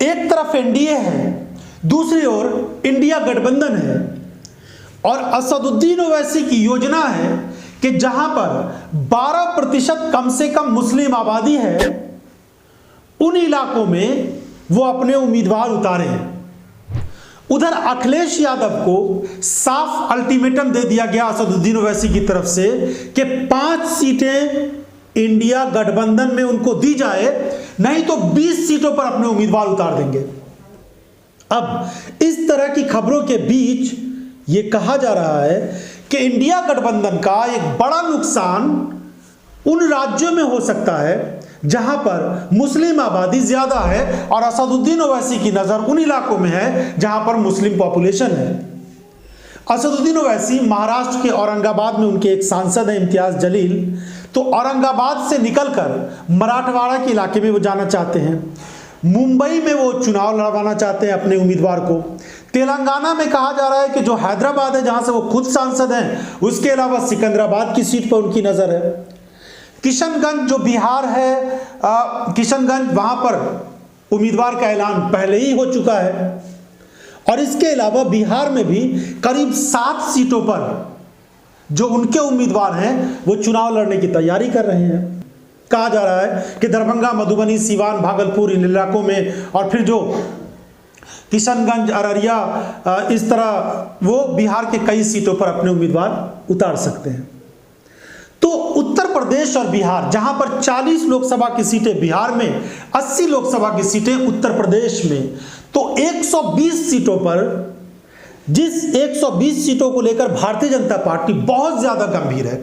एक तरफ एनडीए है, दूसरी ओर इंडिया गठबंधन है और असदुद्दीन ओवैसी की योजना है कि जहां पर 12% कम से कम मुस्लिम आबादी है, उन इलाकों में वो अपने उम्मीदवार उतारे हैं। उधर अखिलेश यादव को साफ अल्टीमेटम दे दिया गया असदुद्दीन ओवैसी की तरफ से कि 5 सीटें इंडिया गठबंधन में उनको दी जाए, नहीं तो 20 सीटों पर अपने उम्मीदवार उतार देंगे। अब इस तरह की खबरों के बीच यह कहा जा रहा है कि इंडिया गठबंधन का एक बड़ा नुकसान उन राज्यों में हो सकता है जहां पर मुस्लिम आबादी ज्यादा है और असदुद्दीन ओवैसी की नजर उन इलाकों में है जहां पर मुस्लिम पॉपुलेशन है। असदुद्दीन ओवैसी महाराष्ट्र के औरंगाबाद में उनके एक सांसद हैं इम्तियाज जलील, तो औरंगाबाद से निकलकर मराठवाड़ा के इलाके में वो जाना चाहते हैं। मुंबई में वो चुनाव लड़वाना चाहते हैं अपने उम्मीदवार को। तेलंगाना में कहा जा रहा है कि जो हैदराबाद है जहां से वो खुद सांसद हैं, उसके अलावा सिकंदराबाद की सीट पर उनकी नजर है। किशनगंज जो बिहार है, किशनगंज वहां पर उम्मीदवार का ऐलान पहले ही हो चुका है और इसके अलावा बिहार में भी करीब 7 सीटों पर जो उनके उम्मीदवार हैं वो चुनाव लड़ने की तैयारी कर रहे हैं। कहा जा रहा है कि दरभंगा, मधुबनी, सीवान, भागलपुर इन इलाकों में और फिर जो किशनगंज, अररिया, इस तरह वो बिहार के कई सीटों पर अपने उम्मीदवार उतार सकते हैं। तो उत्तर प्रदेश और बिहार, जहां पर 40 लोकसभा की सीटें बिहार में, 80 लोकसभा की सीटें उत्तर प्रदेश में, तो 120 सीटों पर, जिस 120 सीटों को लेकर भारतीय जनता पार्टी बहुत ज्यादा गंभीर है।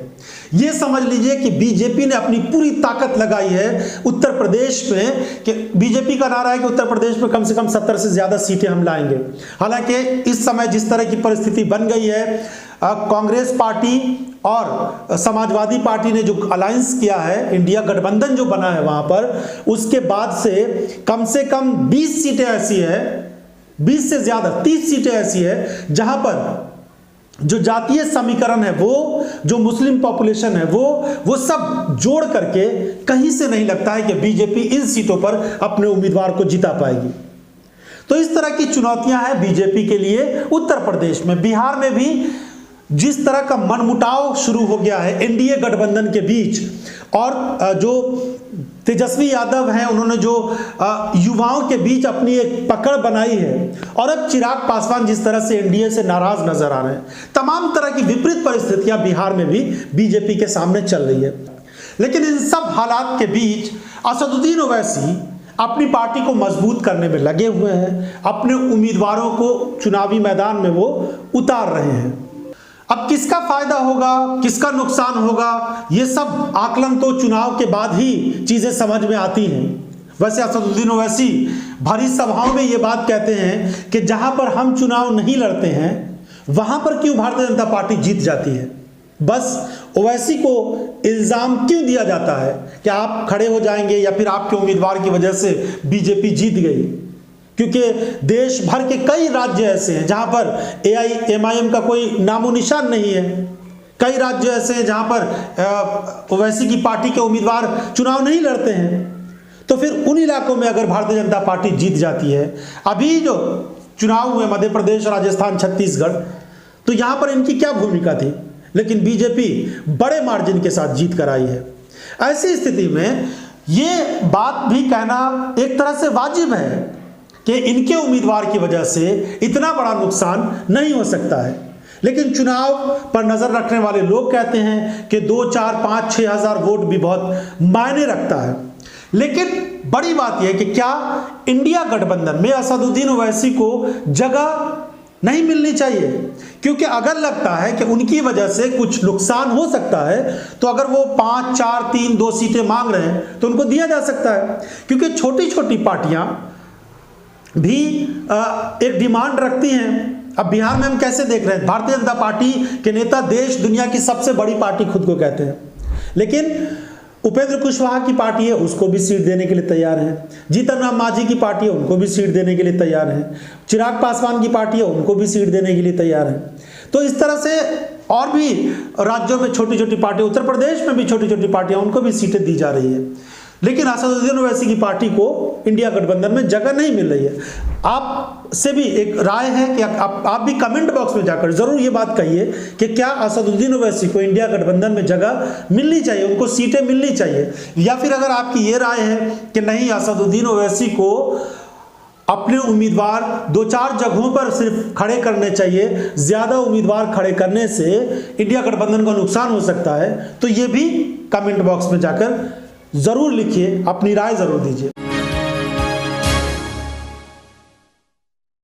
यह समझ लीजिए कि बीजेपी ने अपनी पूरी ताकत लगाई है उत्तर प्रदेश में, कि बीजेपी का नारा है कि उत्तर प्रदेश में कम से कम 70 से ज्यादा सीटें हम लाएंगे। हालांकि इस समय जिस तरह की परिस्थिति बन गई है, कांग्रेस पार्टी और समाजवादी पार्टी ने जो अलायंस किया है, इंडिया गठबंधन जो बना है वहां पर, उसके बाद से कम 20 सीटें ऐसी है, 20 से ज्यादा 30 सीटें ऐसी है जहां पर जो जातीय समीकरण है, वो जो मुस्लिम पॉपुलेशन है, वो सब जोड़ करके कहीं से नहीं लगता है कि बीजेपी इन सीटों पर अपने उम्मीदवार को जिता पाएगी। तो इस तरह की चुनौतियां हैं बीजेपी के लिए उत्तर प्रदेश में। बिहार में भी जिस तरह का मनमुटाव शुरू हो गया है एनडीए गठबंधन के बीच, और जो तेजस्वी यादव हैं उन्होंने जो युवाओं के बीच अपनी एक पकड़ बनाई है, और अब चिराग पासवान जिस तरह से एनडीए से नाराज नजर आ रहे हैं, तमाम तरह की विपरीत परिस्थितियां बिहार में भी बीजेपी के सामने चल रही है। लेकिन इन सब हालात के बीच असदुद्दीन ओवैसी अपनी पार्टी को मजबूत करने में लगे हुए हैं, अपने उम्मीदवारों को चुनावी मैदान में वो उतार रहे हैं। अब किसका फायदा होगा, किसका नुकसान होगा, ये सब आकलन तो चुनाव के बाद ही चीजें समझ में आती हैं। वैसे असदुद्दीन ओवैसी भरी सभाओं में ये बात कहते हैं कि जहां पर हम चुनाव नहीं लड़ते हैं वहां पर क्यों भारतीय जनता पार्टी जीत जाती है। बस ओवैसी को इल्जाम क्यों दिया जाता है कि आप खड़े हो जाएंगे या फिर आपके उम्मीदवार की वजह से बीजेपी जीत गई, क्योंकि देश भर के कई राज्य ऐसे हैं जहां पर एआईएमआईएम का कोई नामो निशान नहीं है। कई राज्य ऐसे हैं जहां पर ओवैसी की पार्टी के उम्मीदवार चुनाव नहीं लड़ते हैं। तो फिर उन इलाकों में अगर भारतीय जनता पार्टी जीत जाती है, अभी जो चुनाव हुए मध्य प्रदेश, राजस्थान, छत्तीसगढ़, तो यहां पर इनकी क्या भूमिका थी, लेकिन बीजेपी बड़े मार्जिन के साथ जीत कर आई है। ऐसी स्थिति में यह बात भी कहना एक तरह से वाजिब है कि इनके उम्मीदवार की वजह से इतना बड़ा नुकसान नहीं हो सकता है। लेकिन चुनाव पर नजर रखने वाले लोग कहते हैं कि 2, 4, 5, 6 हजार वोट भी बहुत मायने रखता है। लेकिन बड़ी बात यह है कि क्या इंडिया गठबंधन में असदुद्दीन ओवैसी को जगह नहीं मिलनी चाहिए, क्योंकि अगर लगता है कि उनकी वजह से कुछ नुकसान हो सकता है, तो अगर वो 5, 4, 3, 2 सीटें मांग रहे हैं तो उनको दिया जा सकता है। क्योंकि छोटी छोटी पार्टियां भी एक डिमांड रखती हैं। अब बिहार में हम कैसे देख रहे हैं, भारतीय जनता पार्टी के नेता देश दुनिया की सबसे बड़ी पार्टी खुद को कहते हैं, लेकिन उपेंद्र कुशवाहा की पार्टी है, उसको भी सीट देने के लिए तैयार हैं। जीतन राम मांझी की पार्टी है, उनको भी सीट देने के लिए तैयार हैं। चिराग पासवान की पार्टी है, उनको भी सीट देने के लिए तैयार हैं। तो इस तरह से और भी राज्यों में छोटी छोटी पार्टी, उत्तर प्रदेश में भी छोटी छोटी पार्टियां, उनको भी सीटें दी जा रही है। लेकिन असदुद्दीन ओवैसी की पार्टी को इंडिया गठबंधन में जगह नहीं मिल रही है। आपसे भी एक राय है कि आप भी कमेंट बॉक्स में जाकर जरूर ये बात कहिए कि क्या असदुद्दीन ओवैसी को इंडिया गठबंधन में जगह मिलनी चाहिए, उनको सीटें मिलनी चाहिए, या फिर अगर आपकी ये राय है कि नहीं, असदुद्दीन ओवैसी को अपने उम्मीदवार 2-4 जगहों पर सिर्फ खड़े करने चाहिए, ज्यादा उम्मीदवार खड़े करने से इंडिया गठबंधन को नुकसान हो सकता है, तो ये भी कमेंट बॉक्स में जाकर जरूर लिखिए, अपनी राय जरूर दीजिए।